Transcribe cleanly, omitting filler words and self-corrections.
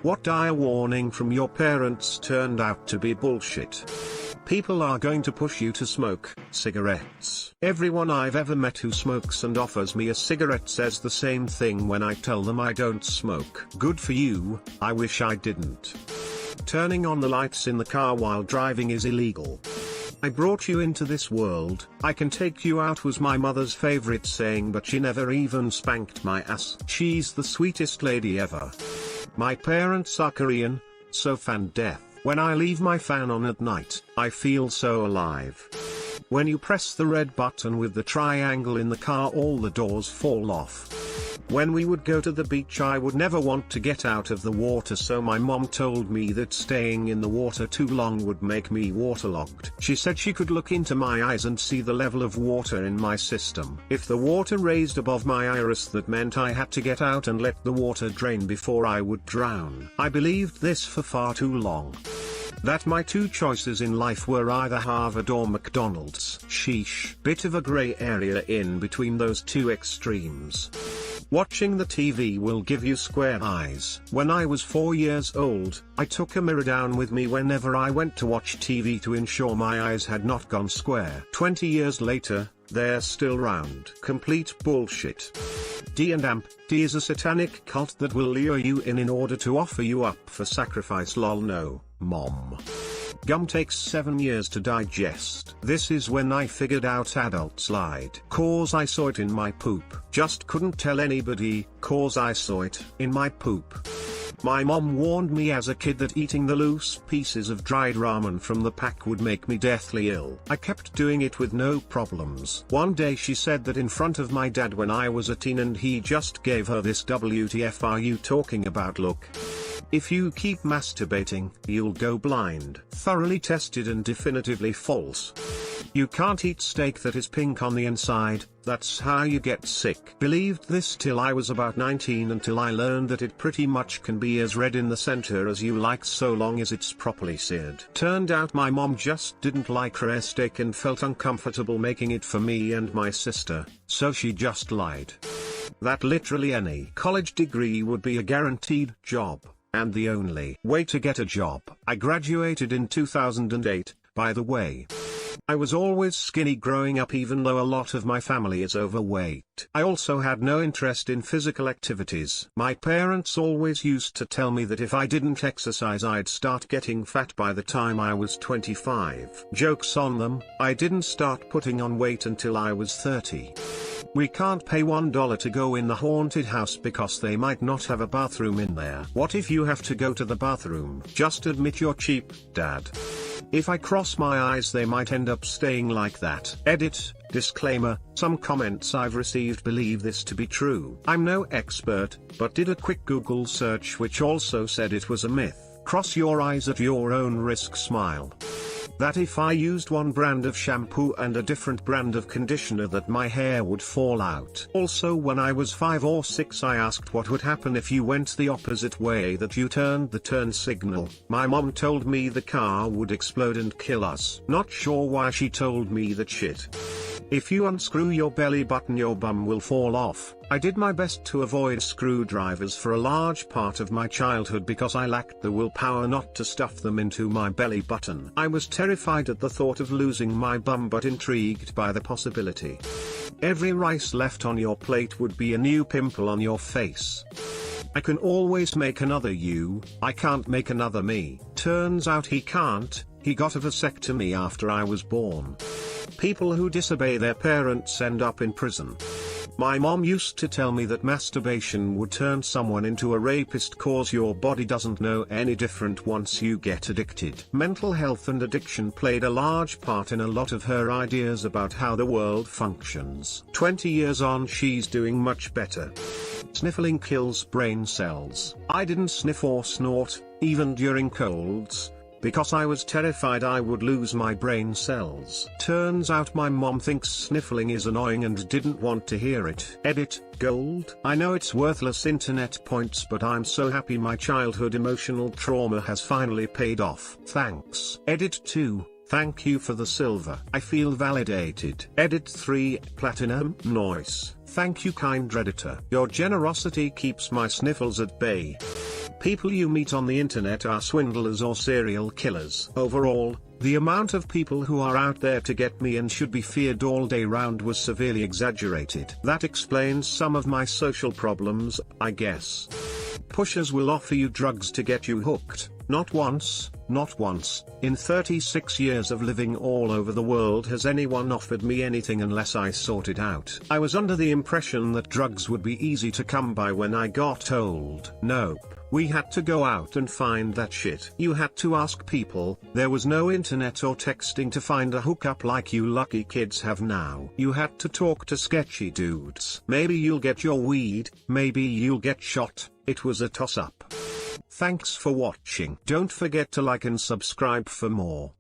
What dire warning from your parents turned out to be bullshit. People are going to push you to smoke cigarettes. Everyone I've ever met who smokes and offers me a cigarette says the same thing when I tell them I don't smoke. Good for you, I wish I didn't. Turning on the lights in the car while driving is illegal. I brought you into this world, I can take you out was my mother's favorite saying, but she never even spanked my ass. She's the sweetest lady ever. My parents are Korean, so fan deaf. When I leave my fan on at night, I feel so alive. When you press the red button with the triangle in the car, all the doors fall off. When we would go to the beach, I would never want to get out of the water, so my mom told me that staying in the water too long would make me waterlogged. She said she could look into my eyes and see the level of water in my system. If the water raised above my iris, that meant I had to get out and let the water drain before I would drown. I believed this for far too long. That my two choices in life were either Harvard or McDonald's. Sheesh. Bit of a grey area in between those two extremes. Watching the TV will give you square eyes. When I was 4 years old, I took a mirror down with me whenever I went to watch TV to ensure my eyes had not gone square. 20 years later, they're still round. Complete bullshit. D&D is a satanic cult that will lure you in order to offer you up for sacrifice. Lol, no, mom. Gum takes 7 years to digest. This is when I figured out adults lied. Cause I saw it in my poop. Just couldn't tell anybody, cause I saw it in my poop. My mom warned me as a kid that eating the loose pieces of dried ramen from the pack would make me deathly ill. I kept doing it with no problems. One day she said that in front of my dad when I was a teen, and he just gave her this "WTF are you talking about look? If you keep masturbating, you'll go blind." Thoroughly tested and definitively false. You can't eat steak that is pink on the inside, that's how you get sick. Believed this till I was about 19, until I learned that it pretty much can be as red in the center as you like so long as it's properly seared. Turned out my mom just didn't like rare steak and felt uncomfortable making it for me and my sister, so she just lied. That literally any college degree would be a guaranteed job, and the only way to get a job. I graduated in 2008, by the way. I was always skinny growing up, even though a lot of my family is overweight. I also had no interest in physical activities. My parents always used to tell me that if I didn't exercise I'd start getting fat by the time I was 25. Jokes on them, I didn't start putting on weight until I was 30. We can't pay $1 to go in the haunted house because they might not have a bathroom in there. What if you have to go to the bathroom? Just admit you're cheap, Dad. If I cross my eyes they might end up staying like that. Edit, disclaimer, some comments I've received believe this to be true. I'm no expert, but did a quick Google search which also said it was a myth. Cross your eyes at your own risk. Smile. That if I used one brand of shampoo and a different brand of conditioner that my hair would fall out. Also when I was 5 or 6 I asked what would happen if you went the opposite way, that you turned the turn signal. My mom told me the car would explode and kill us. Not sure why she told me that shit. If you unscrew your belly button your bum will fall off. I did my best to avoid screwdrivers for a large part of my childhood because I lacked the willpower not to stuff them into my belly button. I was terrified at the thought of losing my bum but intrigued by the possibility. Every rice left on your plate would be a new pimple on your face. I can always make another you, I can't make another me. Turns out he can't, he got a vasectomy after I was born. People who disobey their parents end up in prison. My mom used to tell me that masturbation would turn someone into a rapist cause your body doesn't know any different once you get addicted. Mental health and addiction played a large part in a lot of her ideas about how the world functions. 20 years on she's doing much better. Sniffling kills brain cells. I didn't sniff or snort, even during colds, because I was terrified I would lose my brain cells. Turns out my mom thinks sniffling is annoying and didn't want to hear it. Edit, gold. I know it's worthless internet points, but I'm so happy my childhood emotional trauma has finally paid off. Thanks. Edit 2. Thank you for the silver. I feel validated. Edit 3. Platinum. Noise. Thank you, kind Redditor. Your generosity keeps my sniffles at bay. People you meet on the internet are swindlers or serial killers. Overall, the amount of people who are out there to get me and should be feared all day round was severely exaggerated. That explains some of my social problems, I guess. Pushers will offer you drugs to get you hooked. Not once. In 36 years of living all over the world has anyone offered me anything unless I sort it out. I was under the impression that drugs would be easy to come by when I got old. Nope. We had to go out and find that shit. You had to ask people. There was no internet or texting to find a hookup like you lucky kids have now. You had to talk to sketchy dudes. Maybe you'll get your weed, maybe you'll get shot. It was a toss-up. Thanks for watching. Don't forget to like and subscribe for more.